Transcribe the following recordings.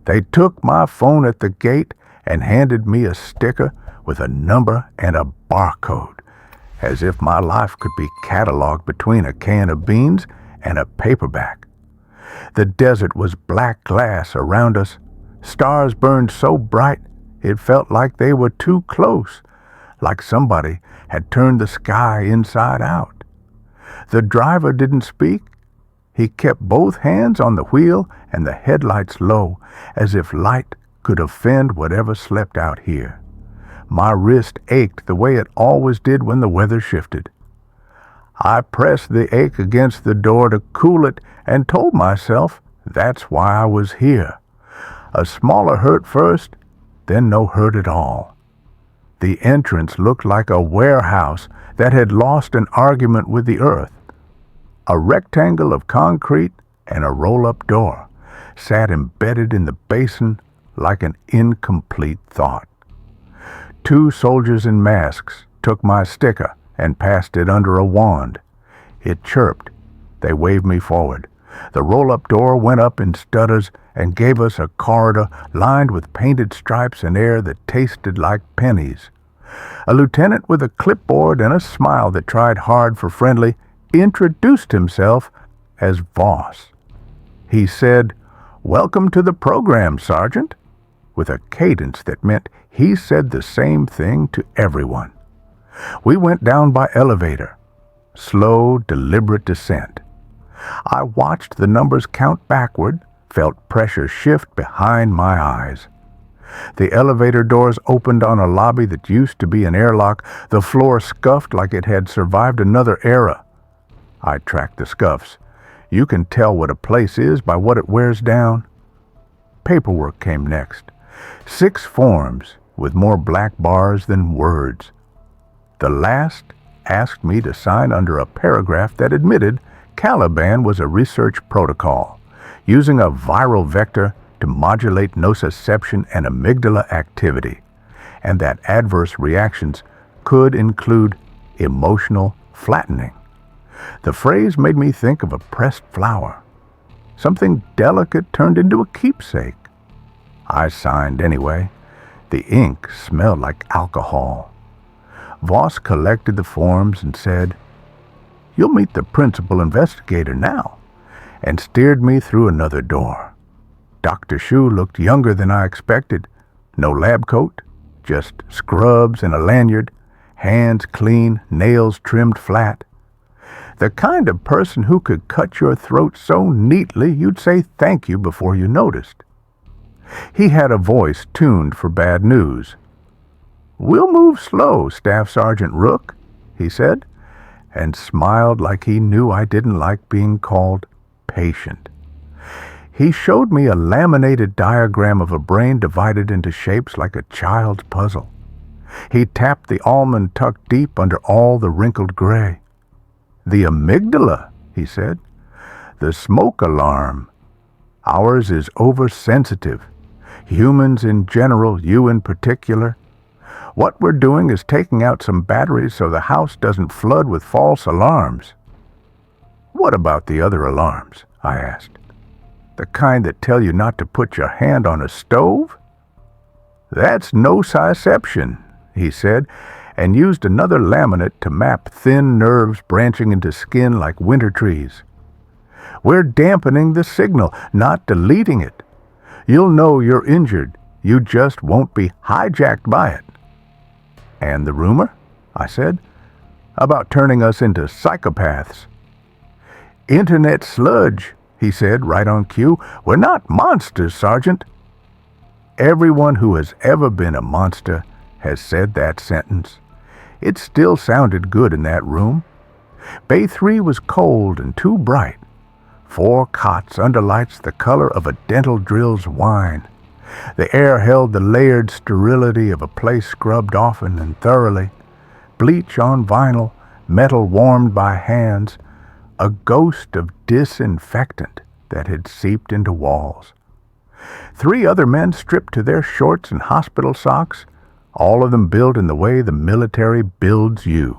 They took my phone at the gate and handed me a sticker with a number and a barcode, as if my life could be cataloged between a can of beans and a paperback. The desert was black glass around us. Stars burned so bright it felt like they were too close, like somebody had turned the sky inside out. The driver didn't speak. He kept both hands on the wheel and the headlights low, as if light could offend whatever slept out here. My wrist ached the way it always did when the weather shifted. I pressed the ache against the door to cool it and told myself that's why I was here. A smaller hurt first, then no hurt at all. The entrance looked like a warehouse that had lost an argument with the earth. A rectangle of concrete and a roll-up door sat embedded in the basin like an incomplete thought. 2 soldiers in masks took my sticker and passed it under a wand. It chirped. They waved me forward. The roll-up door went up in stutters and gave us a corridor lined with painted stripes and air that tasted like pennies. A lieutenant with a clipboard and a smile that tried hard for friendly introduced himself as Voss. He said, "Welcome to the program, Sergeant," with a cadence that meant he said the same thing to everyone. We went down by elevator. Slow, deliberate descent. I watched the numbers count backward, felt pressure shift behind my eyes. The elevator doors opened on a lobby that used to be an airlock. The floor scuffed like it had survived another era. I tracked the scuffs. You can tell what a place is by what it wears down. Paperwork came next. 6 forms with more black bars than words. The last asked me to sign under a paragraph that admitted CALIBAN was a research protocol, using a viral vector to modulate nociception and amygdala activity, and that adverse reactions could include emotional flattening. The phrase made me think of a pressed flower, something delicate turned into a keepsake. I signed anyway. The ink smelled like alcohol. Voss collected the forms and said, "You'll meet the principal investigator now," and steered me through another door. Dr. Shu looked younger than I expected. No lab coat, just scrubs and a lanyard, hands clean, nails trimmed flat. The kind of person who could cut your throat so neatly you'd say thank you before you noticed. He had a voice tuned for bad news. "We'll move slow, Staff Sergeant Rook," he said, and smiled like he knew I didn't like being called patient. He showed me a laminated diagram of a brain divided into shapes like a child's puzzle. He tapped the almond tucked deep under all the wrinkled gray. "The amygdala," he said. "The smoke alarm. Ours is oversensitive. Humans in general, you in particular. What we're doing is taking out some batteries so the house doesn't flood with false alarms." "What about the other alarms?" I asked. "The kind that tell you not to put your hand on a stove?" "That's nociception," he said, and used another laminate to map thin nerves branching into skin like winter trees. "We're dampening the signal, not deleting it. You'll know you're injured. You just won't be hijacked by it." "And the rumor," I said, "about turning us into psychopaths?" "Internet sludge," he said, right on cue. "We're not monsters, Sergeant." Everyone who has ever been a monster has said that sentence. It still sounded good in that room. Bay 3 was cold and too bright. 4 cots under lights the color of a dental drill's wine. The air held the layered sterility of a place scrubbed often and thoroughly. Bleach on vinyl, metal warmed by hands, a ghost of disinfectant that had seeped into walls. 3 other men stripped to their shorts and hospital socks, all of them built in the way the military builds you.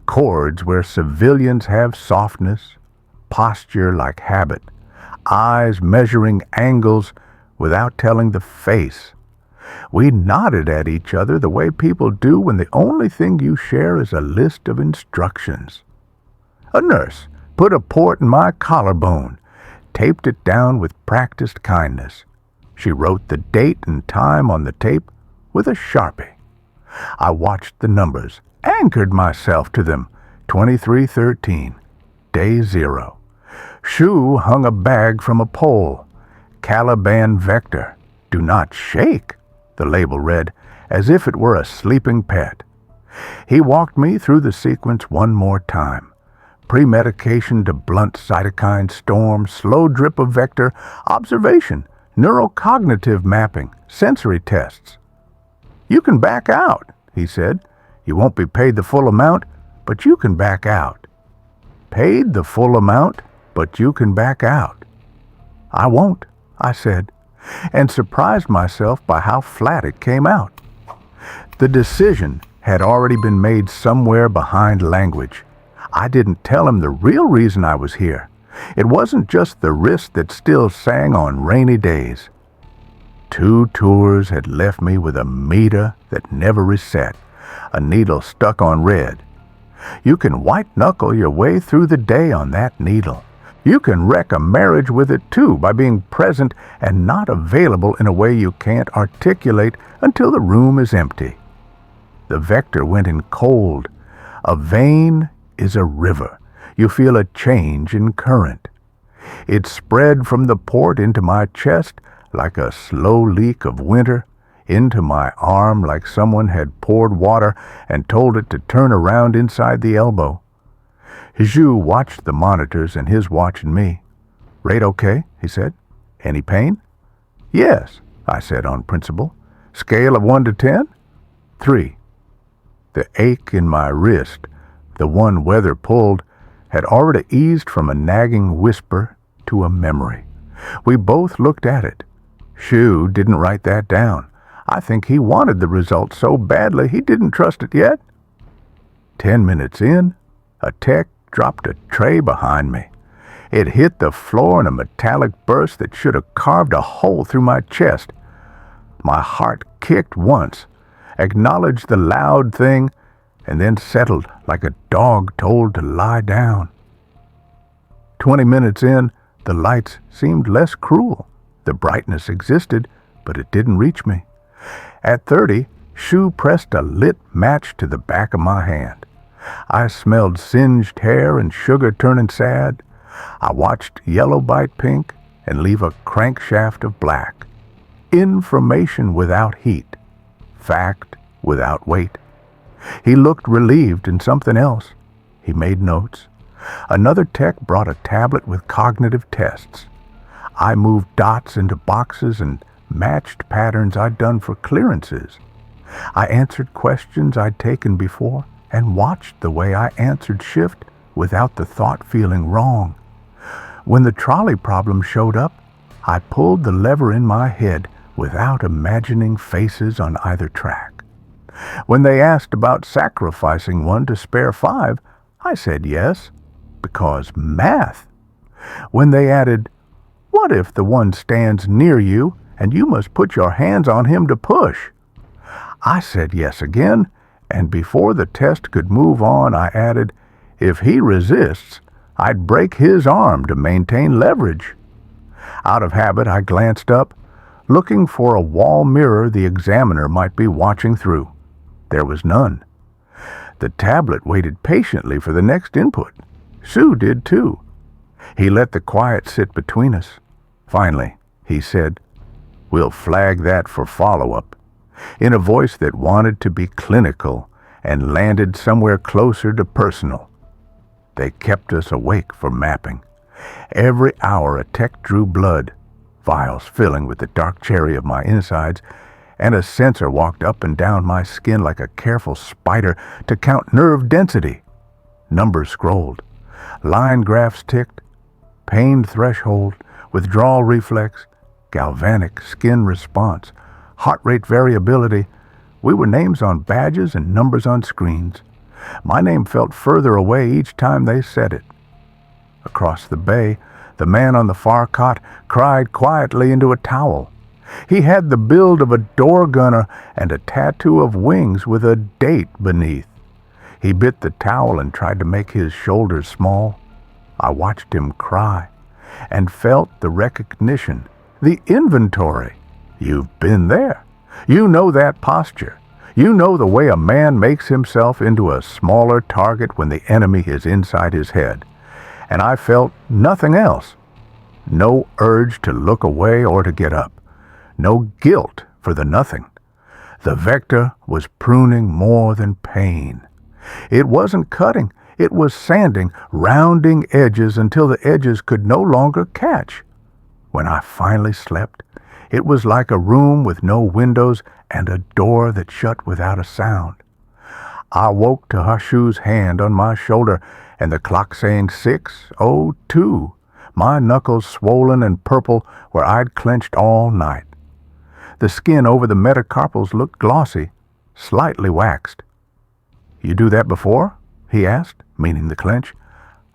Cords where civilians have softness, posture like habit, eyes measuring angles without telling the face. We nodded at each other the way people do when the only thing you share is a list of instructions. A nurse put a port in my collarbone, taped it down with practiced kindness. She wrote the date and time on the tape with a Sharpie. I watched the numbers, anchored myself to them. 2313, day 0. Shu hung a bag from a pole. CALIBAN vector. Do not shake, the label read, as if it were a sleeping pet. He walked me through the sequence one more time. Pre-medication to blunt cytokine storm, slow drip of vector, observation, neurocognitive mapping, sensory tests. You can back out, he said. You won't be paid the full amount, but you can back out. Paid the full amount, but you can back out. I won't, I said, and surprised myself by how flat it came out. The decision had already been made somewhere behind language. I didn't tell him the real reason I was here. It wasn't just the wrist that still sang on rainy days. 2 tours had left me with a meter that never reset, a needle stuck on red. You can white-knuckle your way through the day on that needle. You can wreck a marriage with it too by being present and not available in a way you can't articulate until the room is empty. The vector went in cold. A vein is a river. You feel a change in current. It spread from the port into my chest like a slow leak of winter, into my arm like someone had poured water and told it to turn around inside the elbow. Zhu watched the monitors and his watching me. Rate okay, he said. Any pain? Yes, I said on principle. Scale of 1 to 10? 3. The ache in my wrist, the one Weather pulled, had already eased from a nagging whisper to a memory. We both looked at it. Shu didn't write that down. I think he wanted the result so badly he didn't trust it yet. 10 minutes in, a tech dropped a tray behind me. It hit the floor in a metallic burst that should have carved a hole through my chest. My heart kicked once, acknowledged the loud thing, and then settled like a dog told to lie down. 20 minutes in, the lights seemed less cruel. The brightness existed, but it didn't reach me. At 30, Shu pressed a lit match to the back of my hand. I smelled singed hair and sugar turning sad. I watched yellow bite pink and leave a crankshaft of black. Information without heat. Fact without weight. He looked relieved in something else. He made notes. Another tech brought a tablet with cognitive tests. I moved dots into boxes and matched patterns I'd done for clearances. I answered questions I'd taken before and watched the way I answered shift without the thought feeling wrong. When the trolley problem showed up, I pulled the lever in my head without imagining faces on either track. When they asked about sacrificing one to spare 5, I said yes, because math. When they added, what if the one stands near you and you must put your hands on him to push? I said yes again, and before the test could move on, I added, if he resists, I'd break his arm to maintain leverage. Out of habit, I glanced up, looking for a wall mirror the examiner might be watching through. There was none. The tablet waited patiently for the next input. Sue did too. He let the quiet sit between us. Finally, he said, we'll flag that for follow-up, in a voice that wanted to be clinical and landed somewhere closer to personal. They kept us awake for mapping. Every hour a tech drew blood, vials filling with the dark cherry of my insides, and a sensor walked up and down my skin like a careful spider to count nerve density. Numbers scrolled. Line graphs ticked. Pain threshold, withdrawal reflex, galvanic skin response, heart rate variability. We were names on badges and numbers on screens. My name felt further away each time they said it. Across the bay, the man on the far cot cried quietly into a towel. He had the build of a door gunner and a tattoo of wings with a date beneath. He bit the towel and tried to make his shoulders small. I watched him cry and felt the recognition, the inventory. You've been there. You know that posture. You know the way a man makes himself into a smaller target when the enemy is inside his head. And I felt nothing else. No urge to look away or to get up. No guilt for the nothing. The vector was pruning more than pain. It wasn't cutting. It was sanding, rounding edges until the edges could no longer catch. When I finally slept, it was like a room with no windows and a door that shut without a sound. I woke to Hashu's hand on my shoulder and the clock saying 6:02, my knuckles swollen and purple where I'd clenched all night. The skin over the metacarpals looked glossy, slightly waxed. "You do that before?" he asked, meaning the clench.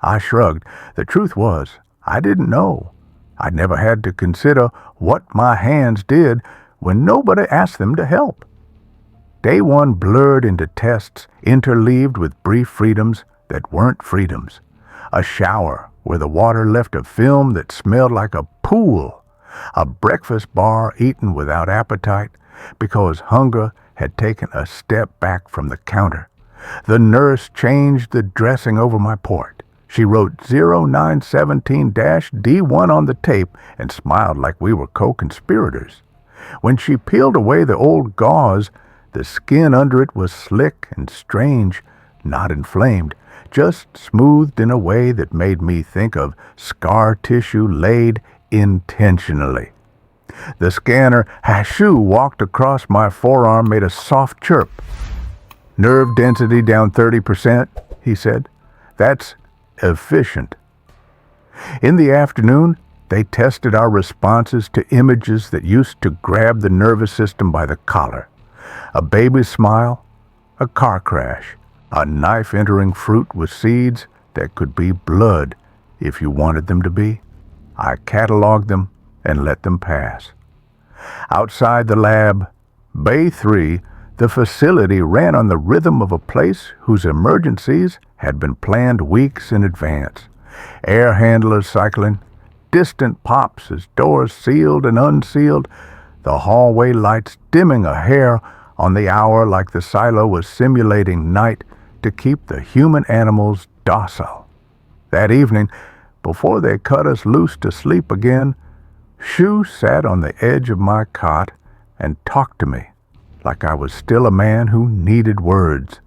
I shrugged. The truth was, I didn't know. I'd never had to consider what my hands did when nobody asked them to help. Day one blurred into tests, interleaved with brief freedoms that weren't freedoms. A shower where the water left a film that smelled like a pool. A breakfast bar eaten without appetite because hunger had taken a step back from the counter. The nurse changed the dressing over my port. She wrote 0917-D1 on the tape and smiled like we were co-conspirators. When she peeled away the old gauze, the skin under it was slick and strange, not inflamed, just smoothed in a way that made me think of scar tissue laid intentionally. The scanner Hashu walked across my forearm made a soft chirp. "Nerve density down 30%, he said. "That's efficient." In the afternoon, they tested our responses to images that used to grab the nervous system by the collar. A baby's smile, a car crash, a knife entering fruit with seeds that could be blood if you wanted them to be. I cataloged them and let them pass. Outside the lab, Bay 3, the facility ran on the rhythm of a place whose emergencies had been planned weeks in advance. Air handlers cycling, distant pops as doors sealed and unsealed, the hallway lights dimming a hair on the hour like the silo was simulating night to keep the human animals docile. That evening, before they cut us loose to sleep again, Shu sat on the edge of my cot and talked to me like I was still a man who needed words.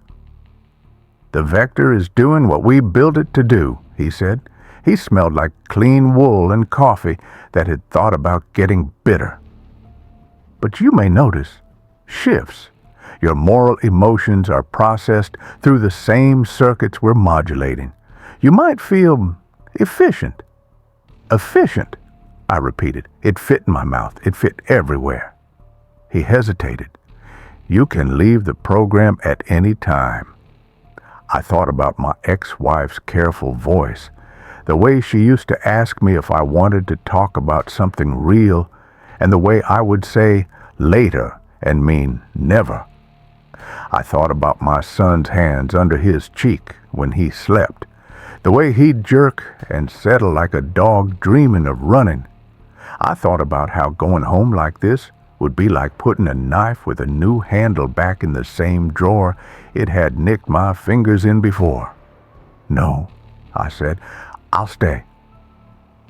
"The vector is doing what we built it to do," he said. He smelled like clean wool and coffee that had thought about getting bitter. "But you may notice shifts. Your moral emotions are processed through the same circuits we're modulating. You might feel efficient." "Efficient," I repeated. It fit in my mouth. It fit everywhere. He hesitated. "You can leave the program at any time." I thought about my ex-wife's careful voice, the way she used to ask me if I wanted to talk about something real, and the way I would say later and mean never. I thought about my son's hands under his cheek when he slept, the way he'd jerk and settle like a dog dreaming of running. I thought about how going home like this would be like putting a knife with a new handle back in the same drawer it had nicked my fingers in before. "No," I said, "I'll stay."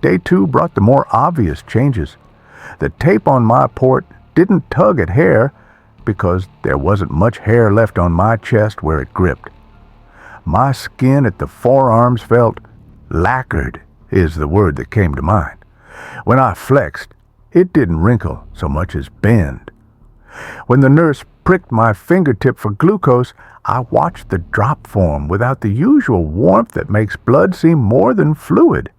Day 2 brought the more obvious changes. The tape on my port didn't tug at hair because there wasn't much hair left on my chest where it gripped. My skin at the forearms felt lacquered, is the word that came to mind. When I flexed, it didn't wrinkle so much as bend. When the nurse pricked my fingertip for glucose, I watched the drop form without the usual warmth that makes blood seem more than fluid.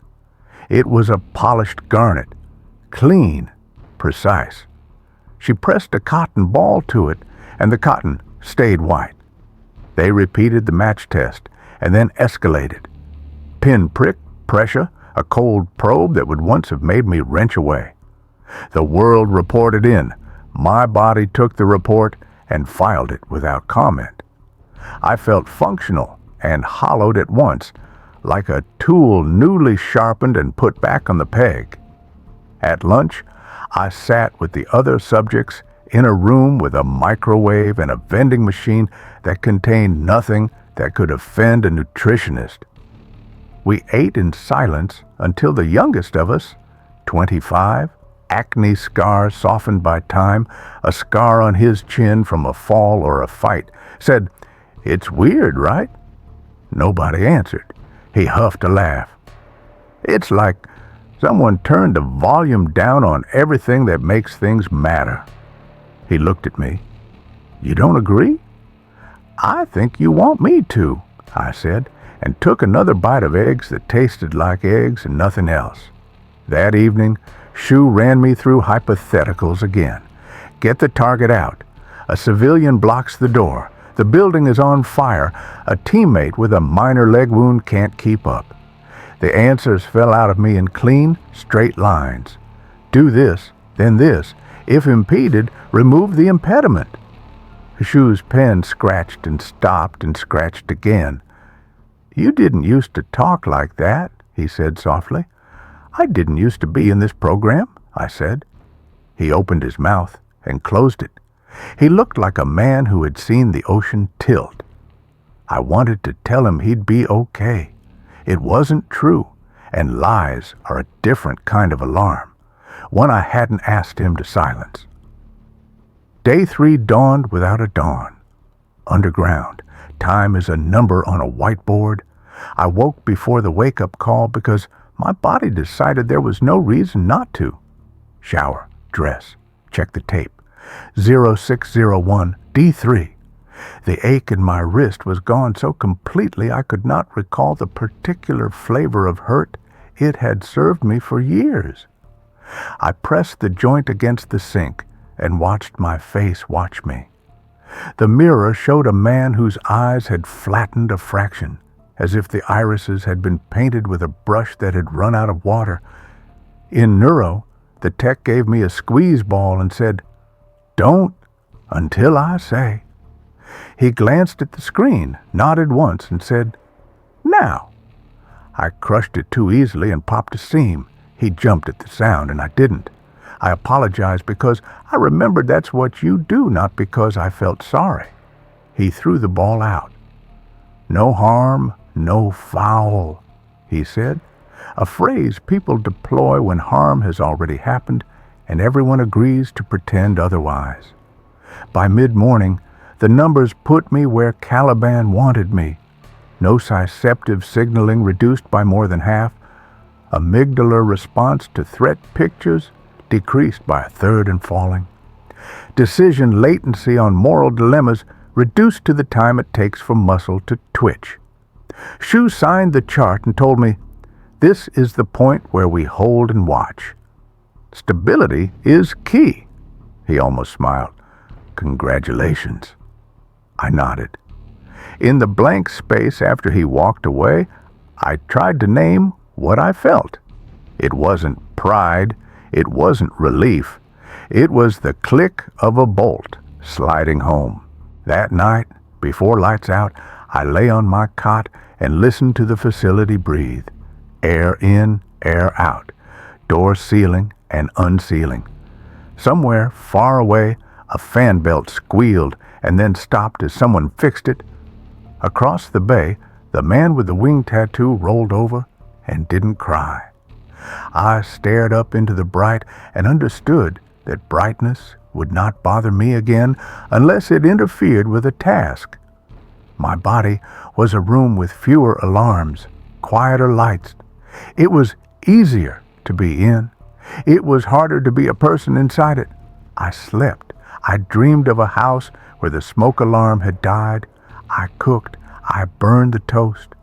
It was a polished garnet, clean, precise. She pressed a cotton ball to it, and the cotton stayed white. They repeated the match test, and then escalated. Pin prick, pressure, a cold probe that would once have made me wrench away. The world reported in. My body took the report and filed it without comment. I felt functional and hollowed at once, like a tool newly sharpened and put back on the peg. At lunch, I sat with the other subjects in a room with a microwave and a vending machine that contained nothing that could offend a nutritionist. We ate in silence until the youngest of us, 25, acne scar softened by time, a scar on his chin from a fall or a fight, said, "It's weird, right?" Nobody answered. He huffed a laugh. "It's like someone turned the volume down on everything that makes things matter." He looked at me. "You don't agree?" "I think you want me to," I said, and took another bite of eggs that tasted like eggs and nothing else. That evening, Shu ran me through hypotheticals again. Get the target out. A civilian blocks the door. The building is on fire. A teammate with a minor leg wound can't keep up. The answers fell out of me in clean, straight lines. Do this, then this. If impeded, remove the impediment. Shu's pen scratched and stopped and scratched again. "You didn't used to talk like that," he said softly. "I didn't used to be in this program," I said. He opened his mouth and closed it. He looked like a man who had seen the ocean tilt. I wanted to tell him he'd be okay. It wasn't true, and lies are a different kind of alarm, one I hadn't asked him to silence. Day 3 dawned without a dawn. Underground, time is a number on a whiteboard. I woke before the wake-up call because my body decided there was no reason not to. Shower, dress, check the tape. 0601 D3. The ache in my wrist was gone so completely I could not recall the particular flavor of hurt it had served me for years. I pressed the joint against the sink and watched my face watch me. The mirror showed a man whose eyes had flattened a fraction, as if the irises had been painted with a brush that had run out of water. In neuro, the tech gave me a squeeze ball and said, "Don't until I say." He glanced at the screen, nodded once, and said, "Now." I crushed it too easily and popped a seam. He jumped at the sound, and I didn't. I apologized because I remembered that's what you do, not because I felt sorry. He threw the ball out. "No harm, no foul," he said, a phrase people deploy when harm has already happened and everyone agrees to pretend otherwise. By mid-morning, the numbers put me where CALIBAN wanted me. Nociceptive signaling reduced by more than half. Amygdala response to threat pictures decreased by a third and falling. Decision latency on moral dilemmas reduced to the time it takes for muscle to twitch. Shu signed the chart and told me, "This is the point where we hold and watch. Stability is key." He almost smiled. "Congratulations." I nodded. In the blank space after he walked away, I tried to name what I felt. It wasn't pride. It wasn't relief. It was the click of a bolt sliding home. That night, before lights out, I lay on my cot and listened to the facility breathe. Air in, air out. Door sealing and unsealing. Somewhere far away, a fan belt squealed and then stopped as someone fixed it. Across the bay, the man with the wing tattoo rolled over and didn't cry. I stared up into the bright and understood that brightness would not bother me again unless it interfered with a task. My body was a room with fewer alarms, quieter lights. It was easier to be in. It was harder to be a person inside it. I slept. I dreamed of a house where the smoke alarm had died. I cooked. I burned the toast.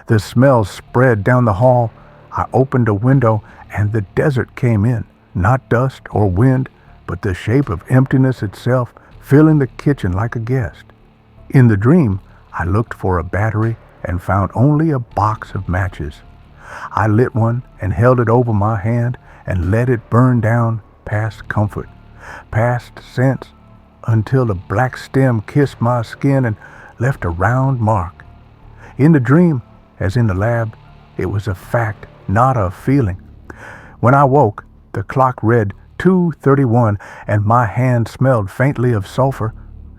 The smell spread down the hall. I opened a window and the desert came in, not dust or wind, but the shape of emptiness itself, filling the kitchen like a guest. In the dream, I looked for a battery and found only a box of matches. I lit one and held it over my hand and let it burn down past comfort, past sense, until the black stem kissed my skin and left a round mark. In the dream, as in the lab, it was a fact, not a feeling. When I woke, the clock read 2:31, and my hand smelled faintly of sulfur,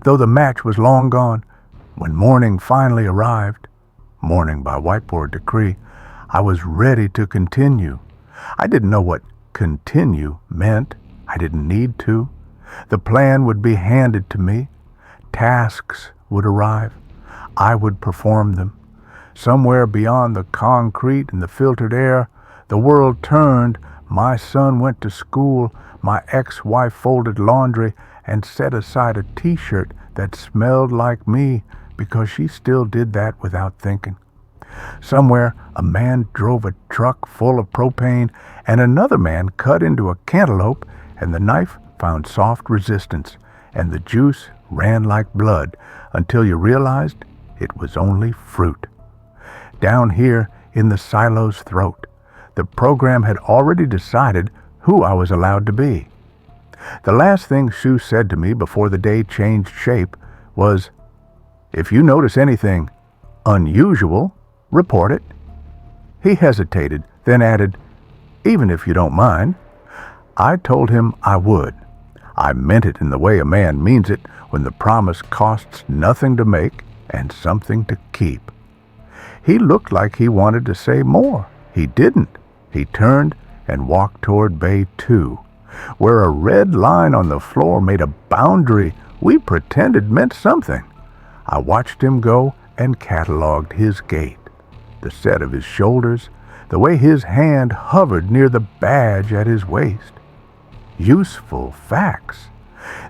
though the match was long gone. When morning finally arrived, morning by whiteboard decree, I was ready to continue. I didn't know what continue meant. I didn't need to. The plan would be handed to me. Tasks would arrive. I would perform them. Somewhere beyond the concrete and the filtered air, the world turned. My son went to school. My ex-wife folded laundry and set aside a t-shirt that smelled like me because she still did that without thinking. Somewhere, a man drove a truck full of propane, and another man cut into a cantaloupe, and the knife found soft resistance, and the juice ran like blood until you realized it was only fruit. Down here in the silo's throat, the program had already decided who I was allowed to be. The last thing Shu said to me before the day changed shape was, "If you notice anything unusual, report it." He hesitated, then added, "Even if you don't mind." I told him I would. I meant it in the way a man means it when the promise costs nothing to make and something to keep. He looked like he wanted to say more. He didn't. He turned and walked toward Bay 2, where a red line on the floor made a boundary we pretended meant something. I watched him go and cataloged his gait, the set of his shoulders, the way his hand hovered near the badge at his waist. Useful facts.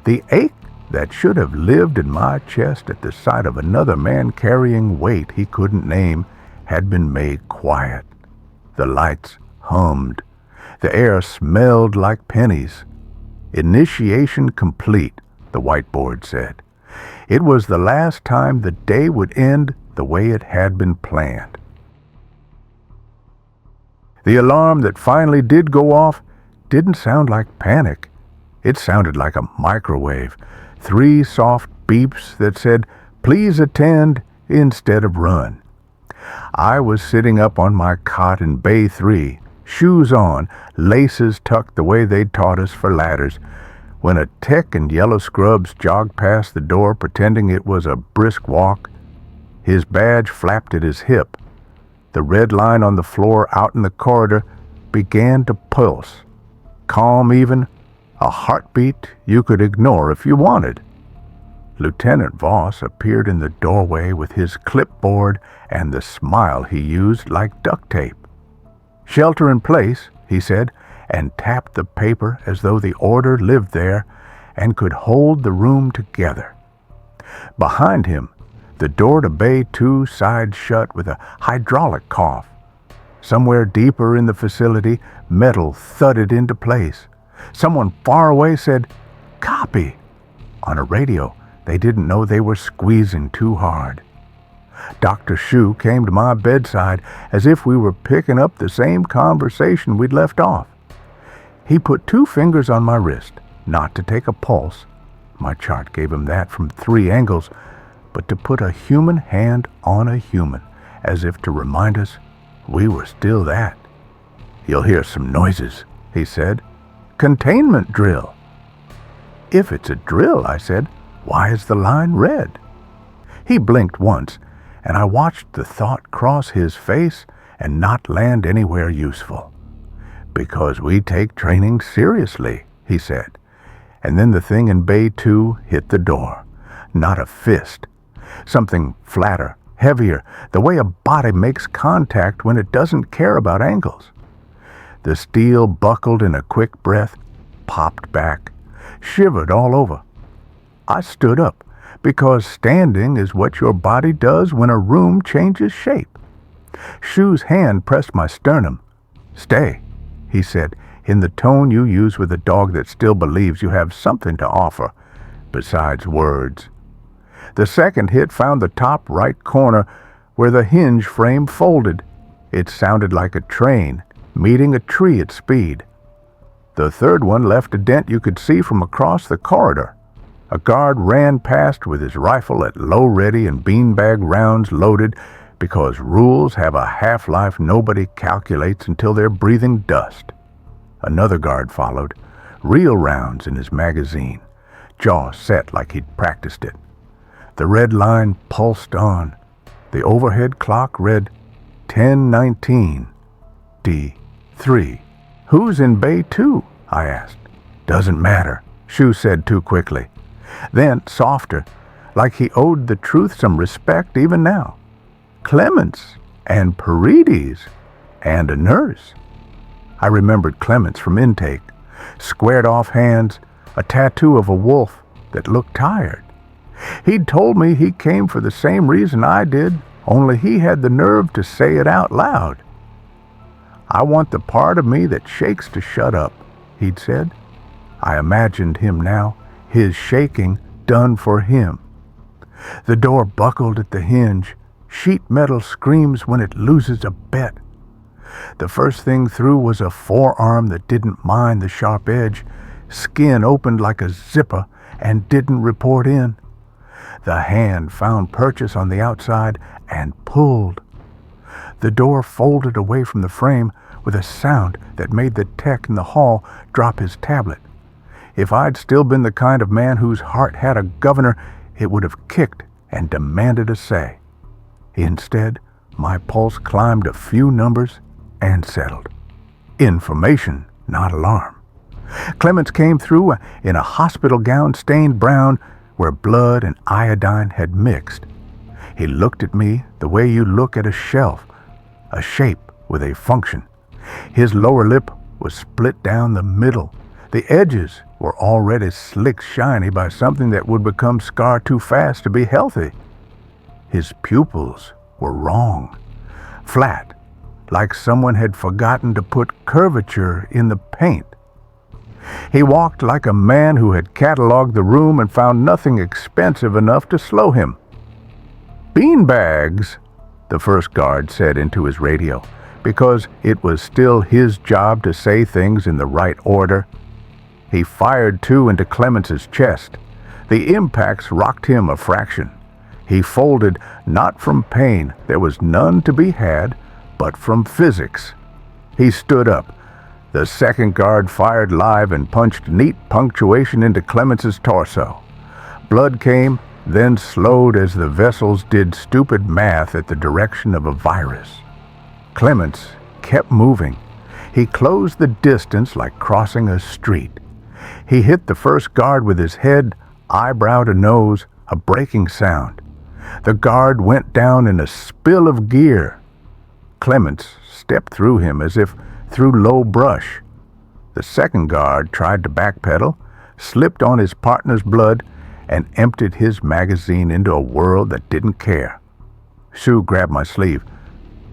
The ache that should have lived in my chest at the sight of another man carrying weight he couldn't name had been made quiet. The lights hummed. The air smelled like pennies. Initiation complete, the whiteboard said. It was the last time the day would end the way it had been planned. The alarm that finally did go off didn't sound like panic. It sounded like a microwave. 3 soft beeps that said, "Please attend," instead of "run." I was sitting up on my cot in Bay 3, shoes on, laces tucked the way they'd taught us for ladders, when a tech in yellow scrubs jogged past the door pretending it was a brisk walk. His badge flapped at his hip. The red line on the floor out in the corridor began to pulse. Calm even, a heartbeat you could ignore if you wanted. Lieutenant Voss appeared in the doorway with his clipboard and the smile he used like duct tape. "Shelter in place," he said, and tapped the paper as though the order lived there and could hold the room together. Behind him, the door to Bay 2 sighed shut with a hydraulic cough. Somewhere deeper in the facility, metal thudded into place. Someone far away said, "Copy." On a radio, they didn't know they were squeezing too hard. Dr. Shu came to my bedside as if we were picking up the same conversation we'd left off. He put 2 fingers on my wrist, not to take a pulse. My chart gave him that from 3 angles, but to put a human hand on a human, as if to remind us we were still that. "You'll hear some noises," he said. "Containment drill." "If it's a drill," I said, "why is the line red?" He blinked once, and I watched the thought cross his face and not land anywhere useful. "Because we take training seriously," he said. And then the thing in Bay 2 hit the door. Not a fist. Something flatter, heavier, the way a body makes contact when it doesn't care about angles. The steel buckled in a quick breath, popped back, shivered all over. I stood up, because standing is what your body does when a room changes shape. Shu's hand pressed my sternum. "Stay," he said, in the tone you use with a dog that still believes you have something to offer besides words. The second hit found the top right corner where the hinge frame folded. It sounded like a train meeting a tree at speed. The third one left a dent you could see from across the corridor. A guard ran past with his rifle at low ready and beanbag rounds loaded, because rules have a half-life nobody calculates until they're breathing dust. Another guard followed, real rounds in his magazine, jaw set like he'd practiced it. The red line pulsed on. The overhead clock read 10:19 D3. "Who's in Bay 2?" I asked. "Doesn't matter," Shu said too quickly. Then, softer, like he owed the truth some respect even now. "Clements and Paredes and a nurse." I remembered Clements from intake, squared-off hands, a tattoo of a wolf that looked tired. He'd told me he came for the same reason I did, only he had the nerve to say it out loud. "I want the part of me that shakes to shut up," he'd said. I imagined him now, his shaking done for him. The door buckled at the hinge. Sheet metal screams when it loses a bet. The first thing through was a forearm that didn't mind the sharp edge. Skin opened like a zipper and didn't report in. The hand found purchase on the outside and pulled. The door folded away from the frame with a sound that made the tech in the hall drop his tablet. If I'd still been the kind of man whose heart had a governor, it would have kicked and demanded a say. Instead, my pulse climbed a few numbers and settled. Information, not alarm. Clements came through in a hospital gown stained brown where blood and iodine had mixed. He looked at me the way you look at a shelf, a shape with a function. His lower lip was split down the middle. The edges were already slick shiny by something that would become scar too fast to be healthy. His pupils were wrong, flat, like someone had forgotten to put curvature in the paint. He walked like a man who had cataloged the room and found nothing expensive enough to slow him. "Beanbags," the first guard said into his radio, because it was still his job to say things in the right order. He fired two into Clements's chest. The impacts rocked him a fraction. He folded, not from pain, there was none to be had, but from physics. He stood up. The second guard fired live and punched neat punctuation into Clements's torso. Blood came, then slowed as the vessels did stupid math at the direction of a virus. Clements kept moving. He closed the distance like crossing a street. He hit the first guard with his head, eyebrow to nose, a breaking sound. The guard went down in a spill of gear. Clements stepped through him as if through low brush. The second guard tried to backpedal, slipped on his partner's blood, and emptied his magazine into a world that didn't care. Sue grabbed my sleeve.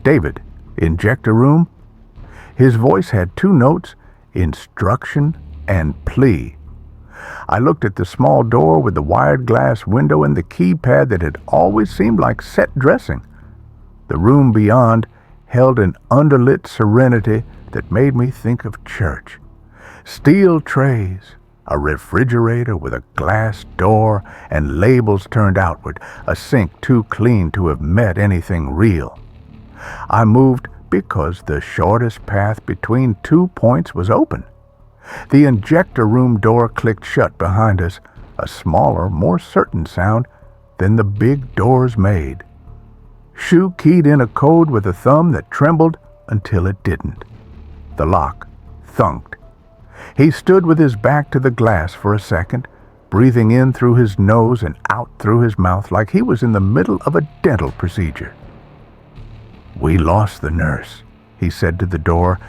"David, injector room?" His voice had two notes, instruction and plea. I looked at the small door with the wired glass window and the keypad that had always seemed like set dressing. The room beyond held an underlit serenity that made me think of church. Steel trays, a refrigerator with a glass door and labels turned outward, a sink too clean to have met anything real. I moved because the shortest path between 2 points was open. The injector room door clicked shut behind us, a smaller, more certain sound than the big doors made. Shu keyed in a code with a thumb that trembled until it didn't. The lock thunked. He stood with his back to the glass for a second, breathing in through his nose and out through his mouth like he was in the middle of a dental procedure. "We lost the nurse," he said to the door,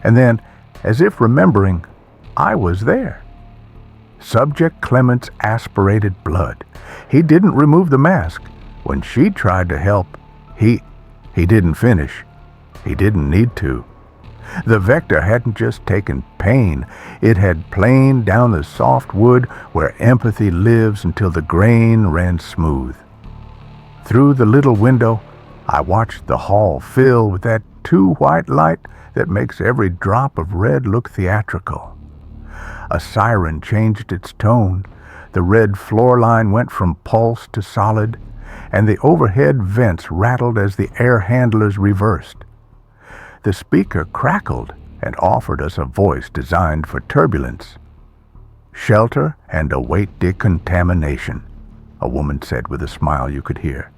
and then, as if remembering, I was there. Subject Clements aspirated blood. He didn't remove the mask. When she tried to help, he didn't finish. He didn't need to. The vector hadn't just taken pain. It had planed down the soft wood where empathy lives until the grain ran smooth. Through the little window, I watched the hall fill with that too white light that makes every drop of red look theatrical. A siren changed its tone. The red floor line went from pulse to solid, and the overhead vents rattled as the air handlers reversed. The speaker crackled and offered us a voice designed for turbulence. "Shelter and await decontamination," a woman said with a smile you could hear.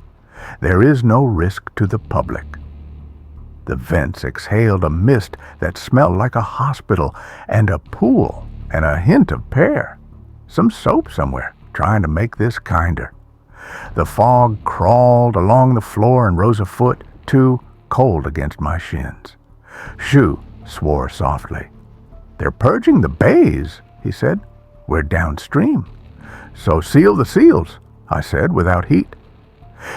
"There is no risk to the public." The vents exhaled a mist that smelled like a hospital and a pool and a hint of pear. Some soap somewhere, trying to make this kinder. The fog crawled along the floor and rose a foot, two, cold against my shins. Shu swore softly. "They're purging the bays," he said. "We're downstream." "So seal the seals," I said without heat.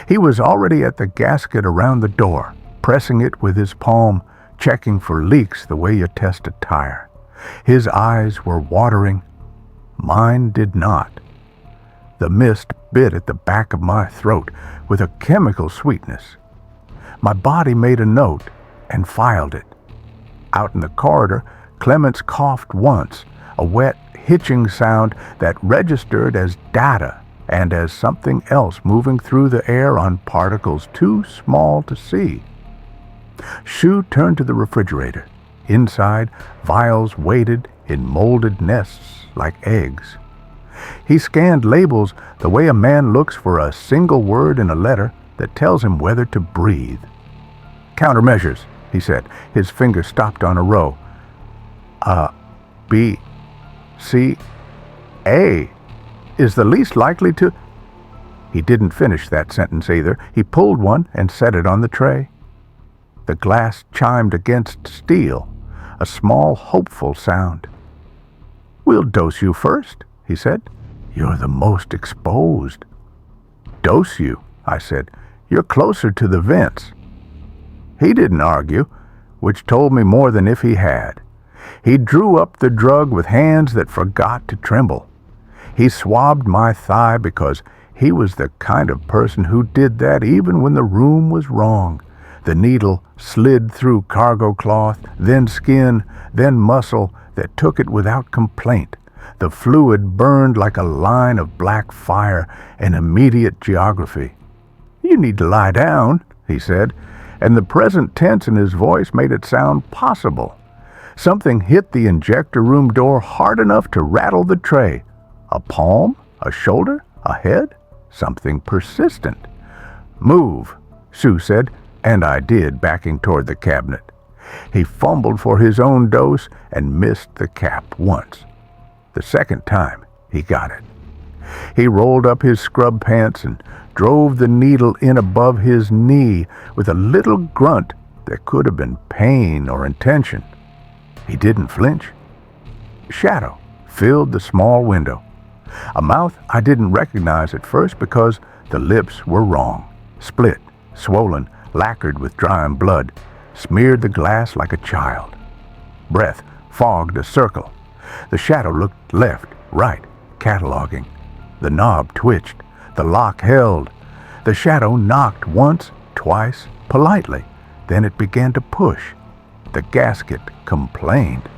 He was already at the gasket around the door, pressing it with his palm, checking for leaks the way you test a tire. His eyes were watering. Mine did not. The mist bit at the back of my throat with a chemical sweetness. My body made a note and filed it. Out in the corridor, Clements coughed once, a wet, hitching sound that registered as data and as something else moving through the air on particles too small to see. Shu turned to the refrigerator. Inside, vials waited in molded nests like eggs. He scanned labels the way a man looks for a single word in a letter that tells him whether to breathe. "Countermeasures," he said. His finger stopped on a row. B, C, A is the least likely to... He didn't finish that sentence either. He pulled one and set it on the tray. The glass chimed against steel, a small, hopeful sound. "We'll dose you first," he said. "You're the most exposed." "Dose you," I said. "You're closer to the vents." He didn't argue, which told me more than if he had. He drew up the drug with hands that forgot to tremble. He swabbed my thigh because he was the kind of person who did that even when the room was wrong. The needle slid through cargo cloth, then skin, then muscle that took it without complaint. The fluid burned like a line of black fire in immediate geography. "You need to lie down," he said, and the present tense in his voice made it sound possible. Something hit the injector room door hard enough to rattle the tray. A palm? A shoulder? A head? Something persistent. "Move," Sue said, and I did, backing toward the cabinet. He fumbled for his own dose and missed the cap once. The second time, he got it. He rolled up his scrub pants and drove the needle in above his knee with a little grunt that could have been pain or intention. He didn't flinch. Shadow filled the small window. A mouth I didn't recognize at first because the lips were wrong. Split, swollen, lacquered with drying blood, smeared the glass like a child. Breath fogged a circle. The shadow looked left, right, cataloging. The knob twitched. The lock held. The shadow knocked once, twice, politely. Then it began to push. The gasket complained.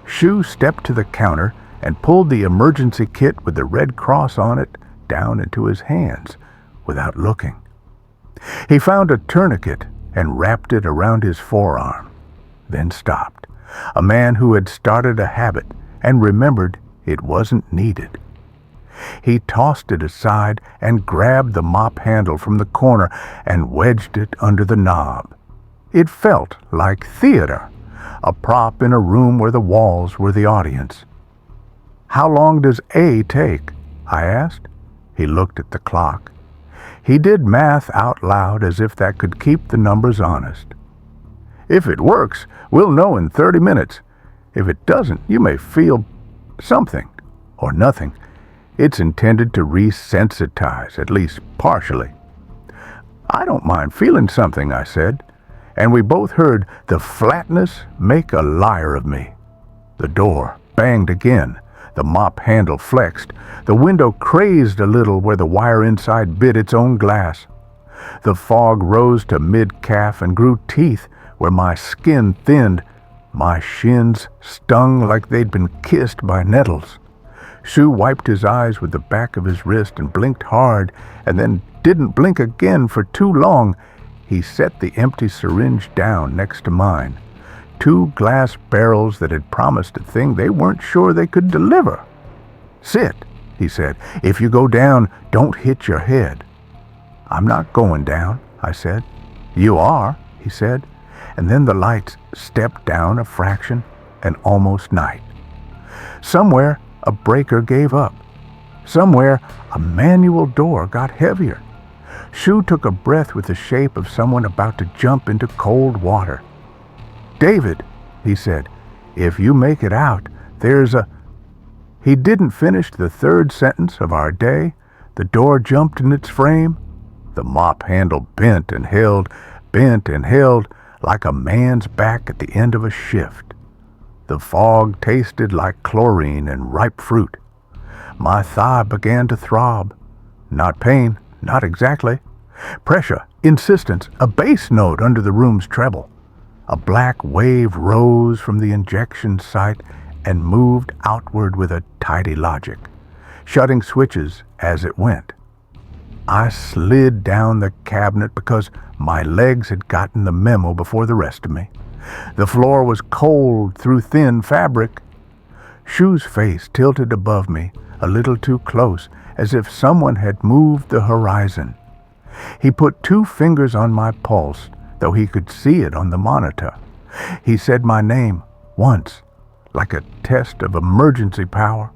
Shu stepped to the counter and pulled the emergency kit with the red cross on it down into his hands without looking. He found a tourniquet and wrapped it around his forearm, then stopped. A man who had started a habit and remembered it wasn't needed. He tossed it aside and grabbed the mop handle from the corner and wedged it under the knob. It felt like theater, a prop in a room where the walls were the audience. "How long does A take?" I asked. He looked at the clock. He did math out loud as if that could keep the numbers honest. "If it works, we'll know in 30 minutes. If it doesn't, you may feel something or nothing. It's intended to resensitize, at least partially." "I don't mind feeling something," I said, and we both heard the flatness make a liar of me. The door banged again. The mop handle flexed. The window crazed a little where the wire inside bit its own glass. The fog rose to mid-calf and grew teeth where my skin thinned. My shins stung like they'd been kissed by nettles. Sue wiped his eyes with the back of his wrist and blinked hard, and then didn't blink again for too long. He set the empty syringe down next to mine. 2 glass barrels that had promised a thing they weren't sure they could deliver. "Sit," he said. "If you go down, don't hit your head." "I'm not going down," I said. "You are," he said. And then the lights stepped down a fraction, and almost night. Somewhere a breaker gave up. Somewhere a manual door got heavier. Sue took a breath with the shape of someone about to jump into cold water. "David," he said, "if you make it out, there's a—" He didn't finish the 3rd sentence of our day. The door jumped in its frame. The mop handle bent and held like a man's back at the end of a shift. The fog tasted like chlorine and ripe fruit. My thigh began to throb. Not pain, not exactly. Pressure, insistence, a bass note under the room's treble. A black wave rose from the injection site and moved outward with a tidy logic, shutting switches as it went. I slid down the cabinet because my legs had gotten the memo before the rest of me. The floor was cold through thin fabric. Shu's face tilted above me, a little too close, as if someone had moved the horizon. He put 2 fingers on my pulse, though he could see it on the monitor. He said my name once, like a test of emergency power.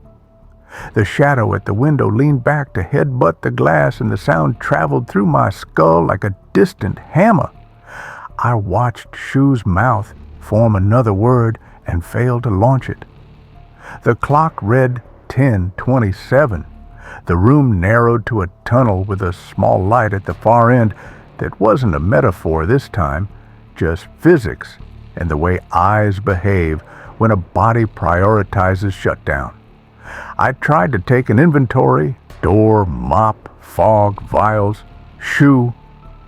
The shadow at the window leaned back to headbutt the glass, and the sound traveled through my skull like a distant hammer. I watched Shu's mouth form another word and failed to launch it. The clock read 10:27. The room narrowed to a tunnel with a small light at the far end that wasn't a metaphor this time, just physics and the way eyes behave when a body prioritizes shutdown. I tried to take an inventory: door, mop, fog, vials, Shu.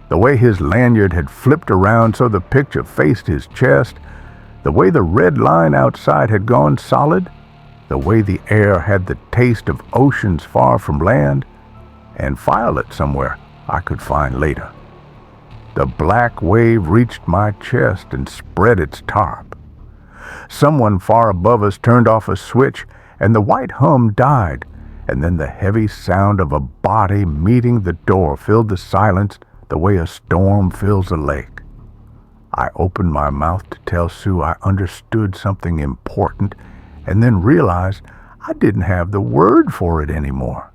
The way his lanyard had flipped around so the picture faced his chest, the way the red line outside had gone solid, the way the air had the taste of oceans far from land, and file it somewhere I could find later. The black wave reached my chest and spread its tarp. Someone far above us turned off a switch, and the white hum died, and then the heavy sound of a body meeting the door filled the silence the way a storm fills a lake. I opened my mouth to tell Sue I understood something important, and then realized I didn't have the word for it anymore.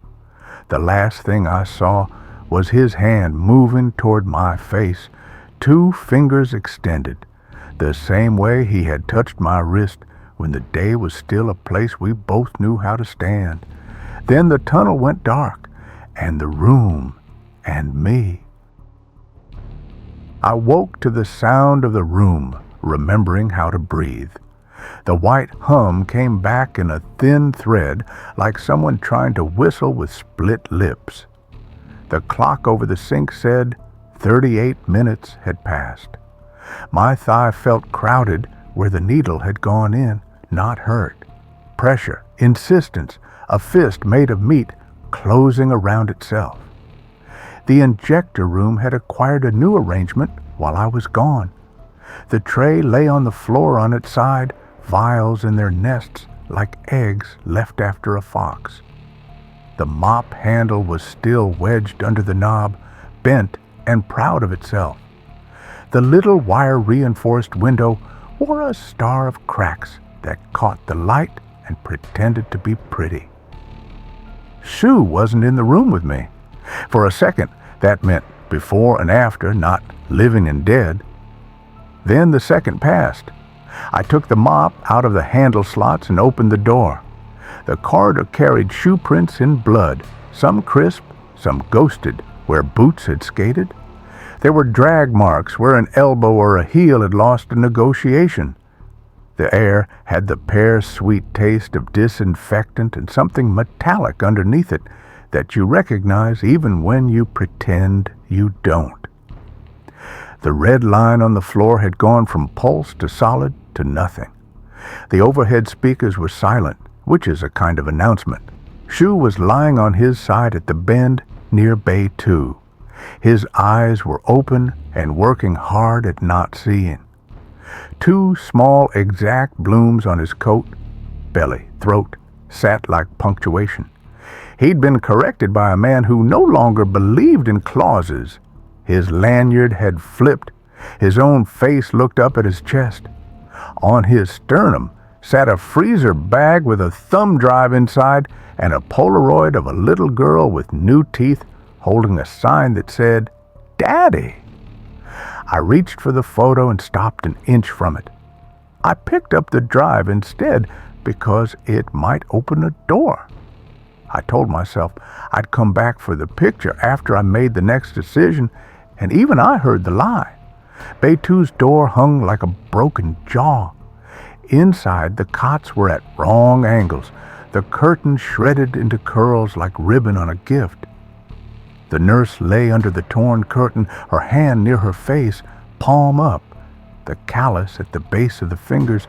The last thing I saw was his hand moving toward my face, 2 fingers extended, the same way he had touched my wrist when the day was still a place we both knew how to stand. Then the tunnel went dark, and the room, and me. I woke to the sound of the room, remembering how to breathe. The white hum came back in a thin thread, like someone trying to whistle with split lips. The clock over the sink said 38 minutes had passed. My thigh felt crowded where the needle had gone in, not hurt. Pressure, insistence, a fist made of meat closing around itself. The injector room had acquired a new arrangement while I was gone. The tray lay on the floor on its side, vials in their nests like eggs left after a fox. The mop handle was still wedged under the knob, bent and proud of itself. The little wire-reinforced window wore a star of cracks that caught the light and pretended to be pretty. Sue wasn't in the room with me. For a second, that meant before and after, not living and dead. Then the second passed. I took the mop out of the handle slots and opened the door. The corridor carried shoe prints in blood, some crisp, some ghosted, where boots had skated. There were drag marks where an elbow or a heel had lost a negotiation. The air had the pear-sweet taste of disinfectant and something metallic underneath it that you recognize even when you pretend you don't. The red line on the floor had gone from pulse to solid to nothing. The overhead speakers were silent, which is a kind of announcement. Shu was lying on his side at the bend near Bay 2. His eyes were open and working hard at not seeing. 2 small exact blooms on his coat, belly, throat, sat like punctuation. He'd been corrected by a man who no longer believed in clauses. His lanyard had flipped. His own face looked up at his chest. On his sternum sat a freezer bag with a thumb drive inside and a Polaroid of a little girl with new teeth holding a sign that said, "Daddy." I reached for the photo and stopped an inch from it. I picked up the drive instead because it might open a door. I told myself I'd come back for the picture after I made the next decision, and even I heard the lie. Bay 2's door hung like a broken jaw. Inside, the cots were at wrong angles, the curtains shredded into curls like ribbon on a gift. The nurse lay under the torn curtain, her hand near her face, palm up, the callus at the base of the fingers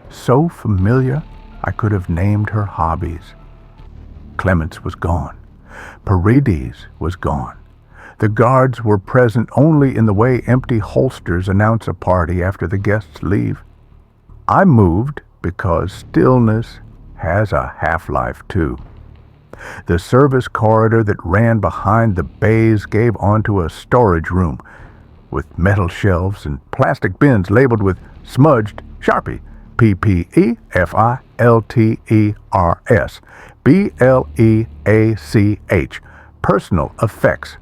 so familiar I could have named her hobbies. Clements was gone. Paredes was gone. The guards were present only in the way empty holsters announce a party after the guests leave. I moved because stillness has a half-life too. The service corridor that ran behind the bays gave onto a storage room with metal shelves and plastic bins labeled with smudged Sharpie, PPEFILTERS, BLEACH, personal effects.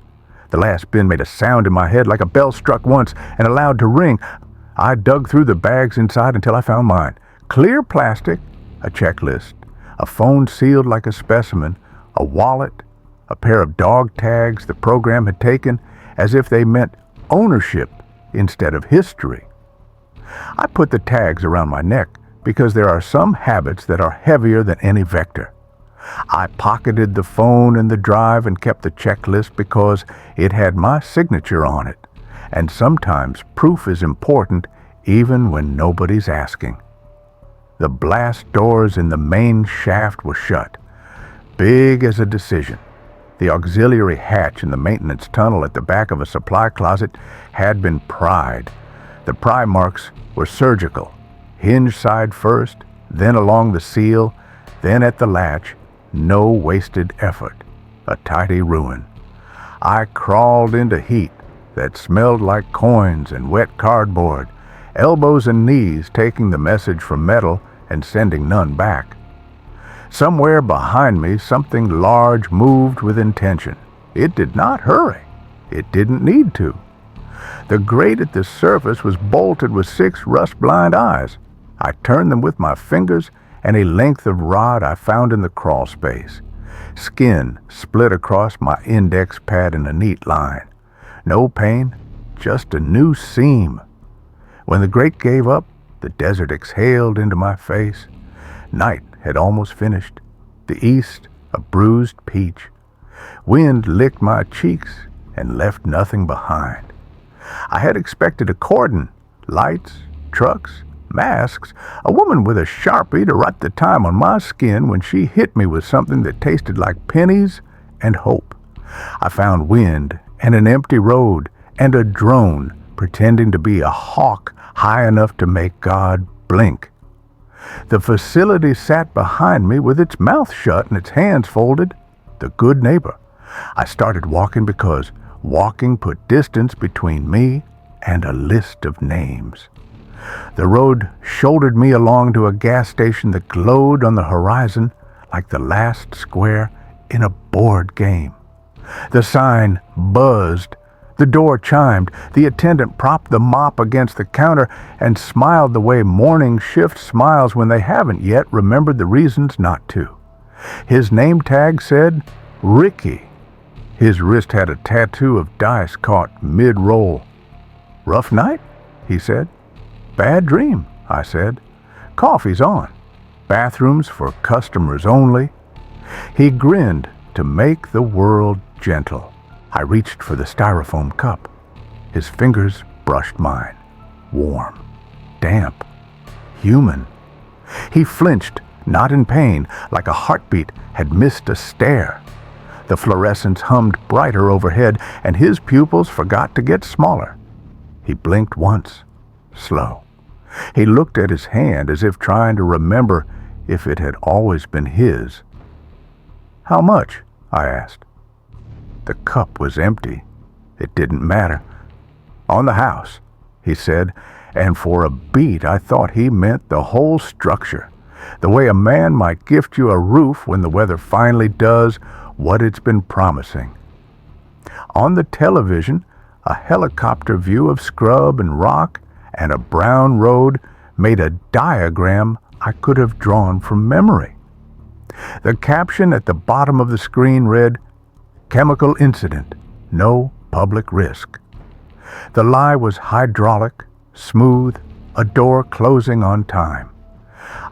The last bin made a sound in my head like a bell struck once and allowed to ring. I dug through the bags inside until I found mine. Clear plastic, a checklist, a phone sealed like a specimen, a wallet, a pair of dog tags the program had taken as if they meant ownership instead of history. I put the tags around my neck because there are some habits that are heavier than any vector. I pocketed the phone and the drive and kept the checklist because it had my signature on it, and sometimes proof is important even when nobody's asking. The blast doors in the main shaft were shut, big as a decision. The auxiliary hatch in the maintenance tunnel at the back of a supply closet had been pried. The pry marks were surgical, hinge side first, then along the seal, then at the latch. No wasted effort, a tidy ruin. I crawled into heat that smelled like coins and wet cardboard, elbows and knees taking the message from metal and sending none back. Somewhere behind me, something large moved with intention. It did not hurry. It didn't need to. The grate at the surface was bolted with 6 rust-blind eyes. I turned them with my fingers and a length of rod I found in the crawl space. Skin split across my index pad in a neat line. No pain, just a new seam. When the grate gave up, the desert exhaled into my face. Night had almost finished. The east, a bruised peach. Wind licked my cheeks and left nothing behind. I had expected a cordon, lights, trucks, masks, a woman with a Sharpie to write the time on my skin when she hit me with something that tasted like pennies and hope. I found wind and an empty road and a drone pretending to be a hawk high enough to make God blink. The facility sat behind me with its mouth shut and its hands folded, the good neighbor. I started walking because walking put distance between me and a list of names. The road shouldered me along to a gas station that glowed on the horizon like the last square in a board game. The sign buzzed. The door chimed. The attendant propped the mop against the counter and smiled the way morning shift smiles when they haven't yet remembered the reasons not to. His name tag said Ricky. His wrist had a tattoo of dice caught mid-roll. "Rough night?" he said. "Bad dream," I said. "Coffee's on. Bathrooms for customers only." He grinned to make the world gentle. I reached for the styrofoam cup. His fingers brushed mine. Warm. Damp. human. He flinched, not in pain, like a heartbeat had missed a stare. The fluorescence hummed brighter overhead, and his pupils forgot to get smaller. He blinked once, slow. He looked at his hand as if trying to remember if it had always been his. "How much?" I asked. The cup was empty. It didn't matter. "On the house," he said, and for a beat I thought he meant the whole structure, the way a man might gift you a roof when the weather finally does what it's been promising. On the television, a helicopter view of scrub and rock and a brown road made a diagram I could have drawn from memory. The caption at the bottom of the screen read, "Chemical incident, no public risk." The lie was hydraulic, smooth, a door closing on time.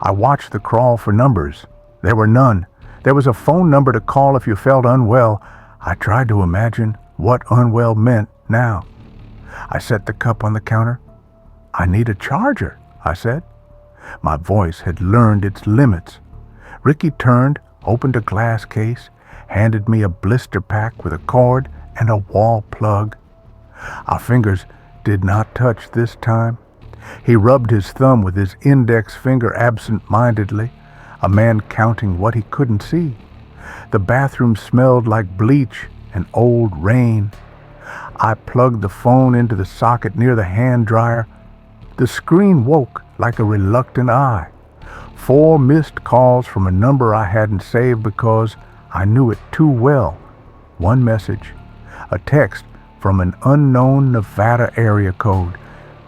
I watched the crawl for numbers. There were none. There was a phone number to call if you felt unwell. I tried to imagine what unwell meant now. I set the cup on the counter. "I need a charger," I said. My voice had learned its limits. Ricky turned, opened a glass case, handed me a blister pack with a cord and a wall plug. Our fingers did not touch this time. He rubbed his thumb with his index finger absent-mindedly, a man counting what he couldn't see. The bathroom smelled like bleach and old rain. I plugged the phone into the socket near the hand dryer. The screen woke like a reluctant eye. 4 missed calls from a number I hadn't saved because I knew it too well. 1 message, a text from an unknown Nevada area code.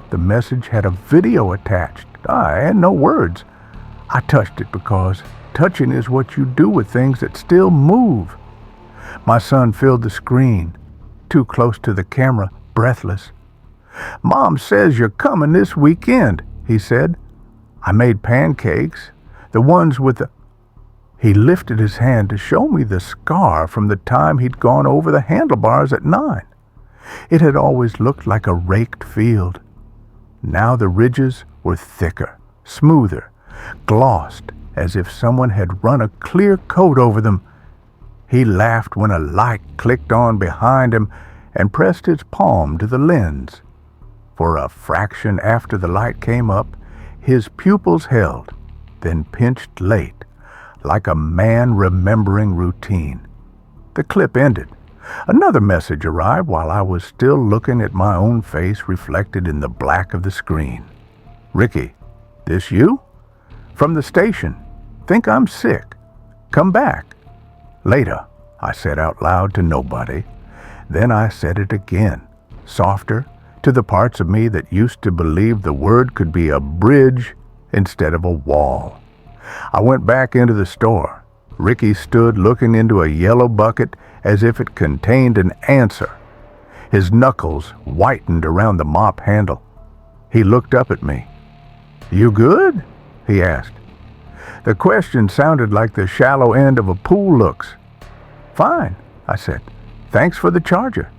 The message had a video attached, and no words. I touched it because touching is what you do with things that still move. My son filled the screen, too close to the camera, breathless. "Mom says you're coming this weekend," he said. "I made pancakes, the ones with the..." He lifted his hand to show me the scar from the time he'd gone over the handlebars at 9. It had always looked like a raked field. Now the ridges were thicker, smoother, glossed as if someone had run a clear coat over them. He laughed when a light clicked on behind him and pressed his palm to the lens. For a fraction after the light came up, his pupils held, then pinched late, like a man remembering routine. The clip ended. Another message arrived while I was still looking at my own face reflected in the black of the screen. "Ricky, this you? From the station. Think I'm sick. Come back. Later," I said out loud to nobody. Then I said it again, softer, to the parts of me that used to believe the word could be a bridge instead of a wall. I went back into the store. Ricky stood looking into a yellow bucket as if it contained an answer. His knuckles whitened around the mop handle. He looked up at me. "You good?" he asked. The question sounded like the shallow end of a pool looks. "Fine," I said. "Thanks for the charger."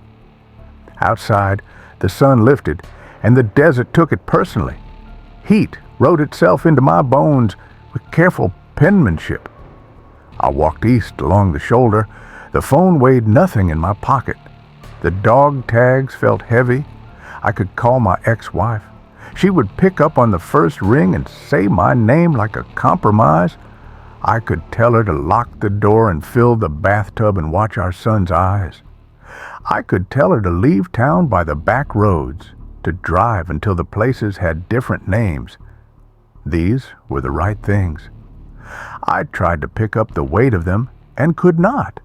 Outside, the sun lifted, and the desert took it personally. Heat wrote itself into my bones with careful penmanship. I walked east along the shoulder. The phone weighed nothing in my pocket. The dog tags felt heavy. I could call my ex-wife. She would pick up on the first ring and say my name like a compromise. I could tell her to lock the door and fill the bathtub and watch our son's eyes. I could tell her to leave town by the back roads, to drive until the places had different names. These were the right things. I tried to pick up the weight of them and could not.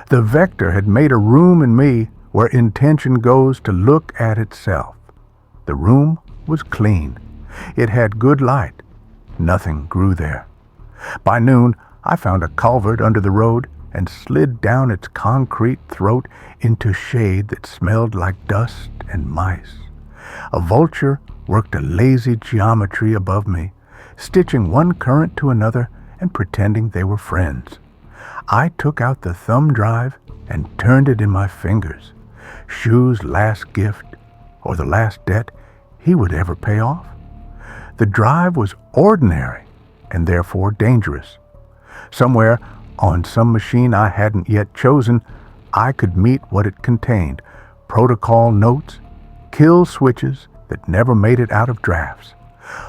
The vector had made a room in me where intention goes to look at itself. The room was clean. It had good light. Nothing grew there. By noon, I found a culvert under the road and slid down its concrete throat into shade that smelled like dust and mice. A vulture worked a lazy geometry above me, stitching one current to another and pretending they were friends. I took out the thumb drive and turned it in my fingers. Shu's last gift, or the last debt he would ever pay off. The drive was ordinary and therefore dangerous. Somewhere on some machine I hadn't yet chosen, I could meet what it contained: protocol notes, kill switches that never made it out of drafts,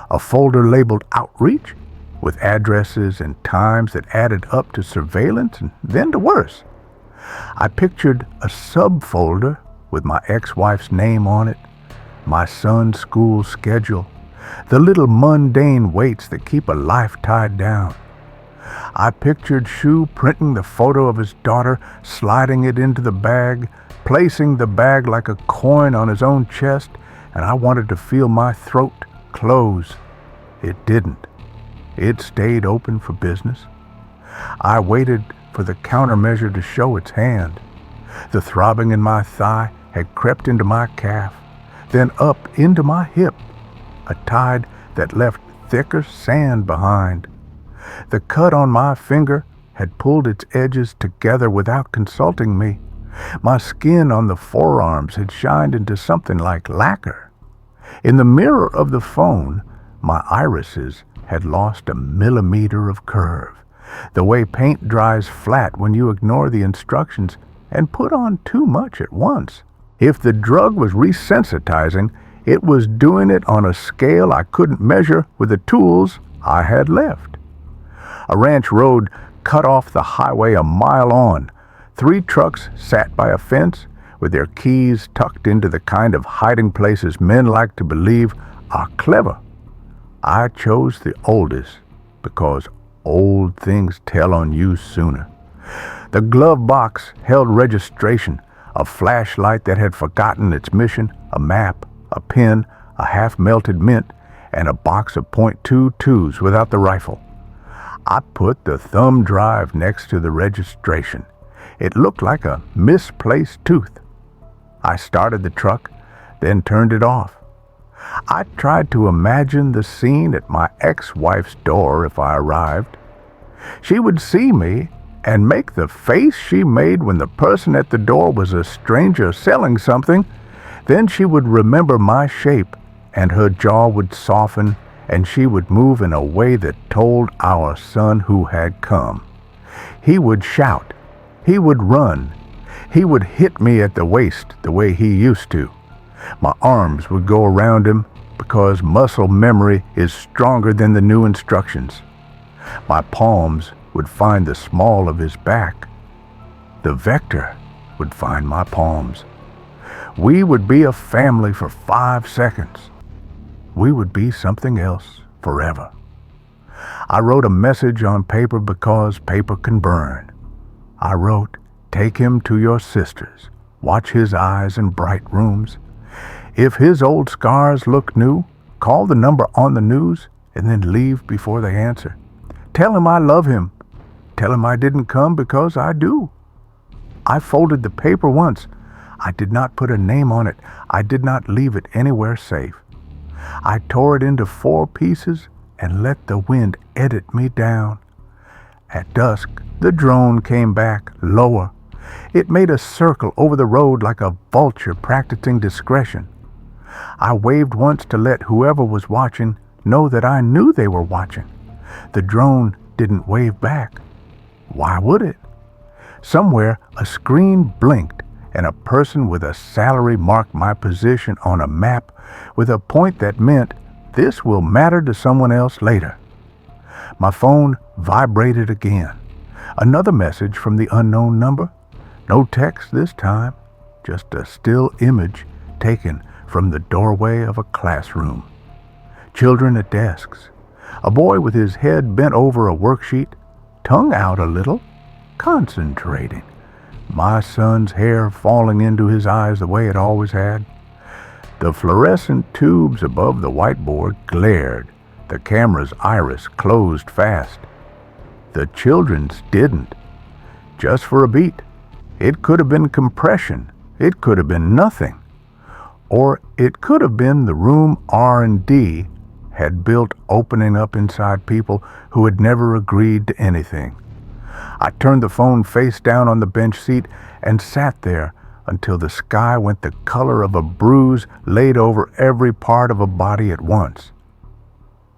a folder labeled Outreach with addresses and times that added up to surveillance and then to worse. I pictured a subfolder with my ex-wife's name on it, my son's school schedule, the little mundane weights that keep a life tied down. I pictured Shu printing the photo of his daughter, sliding it into the bag, placing the bag like a coin on his own chest, and I wanted to feel my throat close. It didn't. It stayed open for business. I waited for the countermeasure to show its hand. The throbbing in my thigh had crept into my calf, then up into my hip, a tide that left thicker sand behind. The cut on my finger had pulled its edges together without consulting me. My skin on the forearms had shined into something like lacquer. In the mirror of the phone, my irises had lost a millimeter of curve, the way paint dries flat when you ignore the instructions and put on too much at once. If the drug was resensitizing, it was doing it on a scale I couldn't measure with the tools I had left. A ranch road cut off the highway a mile on. 3 trucks sat by a fence with their keys tucked into the kind of hiding places men like to believe are clever. I chose the oldest because old things tell on you sooner. The glove box held registration, a flashlight that had forgotten its mission, a map, a pen, a half-melted mint, and a box of .22s without the rifle. I put the thumb drive next to the registration. It looked like a misplaced tooth. I started the truck, then turned it off. I tried to imagine the scene at my ex-wife's door if I arrived. She would see me and make the face she made when the person at the door was a stranger selling something. Then she would remember my shape, and her jaw would soften, and she would move in a way that told our son who had come. He would shout. He would run. He would hit me at the waist the way he used to. My arms would go around him because muscle memory is stronger than the new instructions. My palms would find the small of his back. The vector would find my palms. We would be a family for 5 seconds. We would be something else forever. I wrote a message on paper because paper can burn. I wrote, "Take him to your sister's. Watch his eyes in bright rooms. If his old scars look new, call the number on the news and then leave before they answer. Tell him I love him. Tell him I didn't come because I do." I folded the paper once. I did not put a name on it. I did not leave it anywhere safe. I tore it into 4 pieces and let the wind edit me down. At dusk, the drone came back, lower. It made a circle over the road like a vulture practicing discretion. I waved once to let whoever was watching know that I knew they were watching. The drone didn't wave back. Why would it? Somewhere, a screen blinked, and a person with a salary marked my position on a map with a point that meant this will matter to someone else later. My phone vibrated again. Another message from the unknown number. No text this time, just a still image taken from the doorway of a classroom. Children at desks. A boy with his head bent over a worksheet, tongue out a little, concentrating. My son's hair falling into his eyes the way it always had. The fluorescent tubes above the whiteboard glared. The camera's iris closed fast. The children's didn't. Just for a beat. It could have been compression. It could have been nothing. Or it could have been the room R&D had built opening up inside people who had never agreed to anything. I turned the phone face down on the bench seat and sat there until the sky went the color of a bruise laid over every part of a body at once.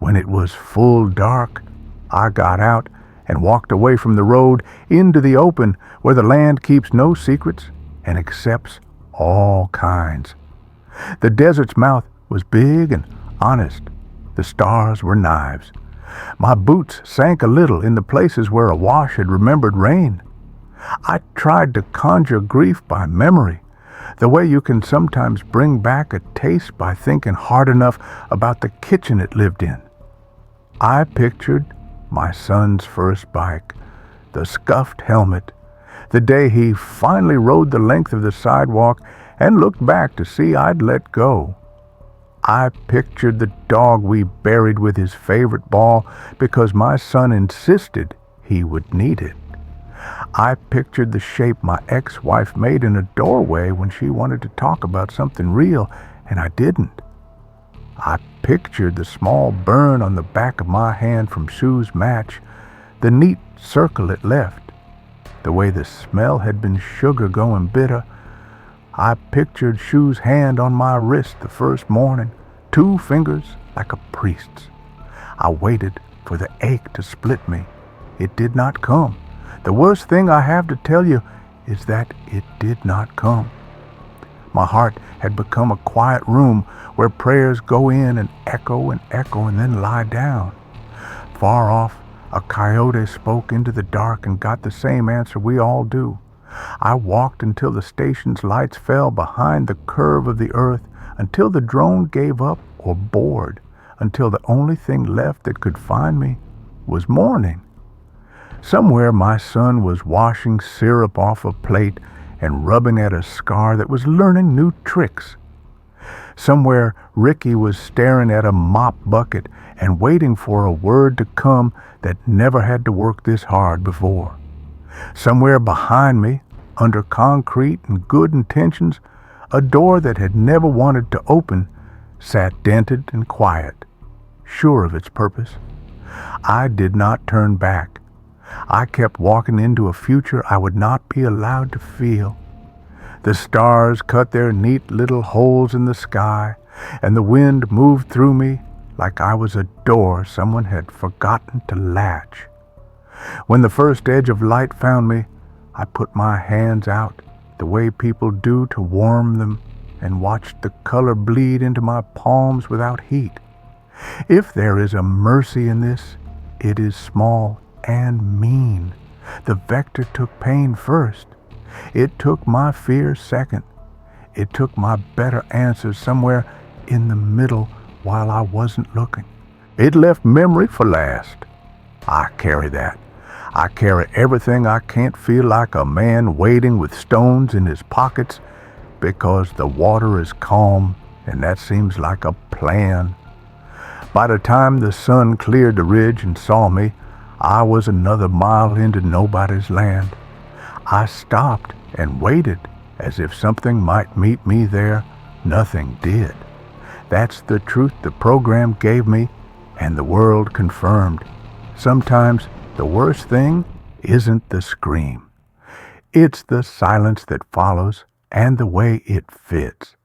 When it was full dark, I got out and walked away from the road into the open where the land keeps no secrets and accepts all kinds. The desert's mouth was big and honest. The stars were knives. My boots sank a little in the places where a wash had remembered rain. I tried to conjure grief by memory, the way you can sometimes bring back a taste by thinking hard enough about the kitchen it lived in. I pictured my son's first bike, the scuffed helmet, the day he finally rode the length of the sidewalk and looked back to see I'd let go. I pictured the dog we buried with his favorite ball because my son insisted he would need it. I pictured the shape my ex-wife made in a doorway when she wanted to talk about something real and I didn't. I pictured the small burn on the back of my hand from Shu's match, the neat circle it left, the way the smell had been sugar going bitter. I pictured Shu's hand on my wrist the first morning, 2 fingers like a priest's. I waited for the ache to split me. It did not come. The worst thing I have to tell you is that it did not come. My heart had become a quiet room where prayers go in and echo and then lie down. Far off, a coyote spoke into the dark and got the same answer we all do. I walked until the station's lights fell behind the curve of the earth, until the drone gave up or bored, until the only thing left that could find me was morning. Somewhere my son was washing syrup off a plate and rubbing at a scar that was learning new tricks. Somewhere Ricky was staring at a mop bucket and waiting for a word to come that never had to work this hard before. Somewhere behind me, under concrete and good intentions, a door that had never wanted to open sat dented and quiet, sure of its purpose. I did not turn back. I kept walking into a future I would not be allowed to feel. The stars cut their neat little holes in the sky, and the wind moved through me like I was a door someone had forgotten to latch. When the first edge of light found me, I put my hands out the way people do to warm them and watched the color bleed into my palms without heat. If there is a mercy in this, it is small and mean. The vector took pain first. It took my fear second. It took my better answers somewhere in the middle while I wasn't looking. It left memory for last. I carry that. I carry everything I can't feel like a man wading with stones in his pockets because the water is calm and that seems like a plan. By the time the sun cleared the ridge and saw me, I was another mile into nobody's land. I stopped and waited as if something might meet me there. Nothing did. That's the truth the program gave me and the world confirmed. Sometimes the worst thing isn't the scream. It's the silence that follows and the way it fits.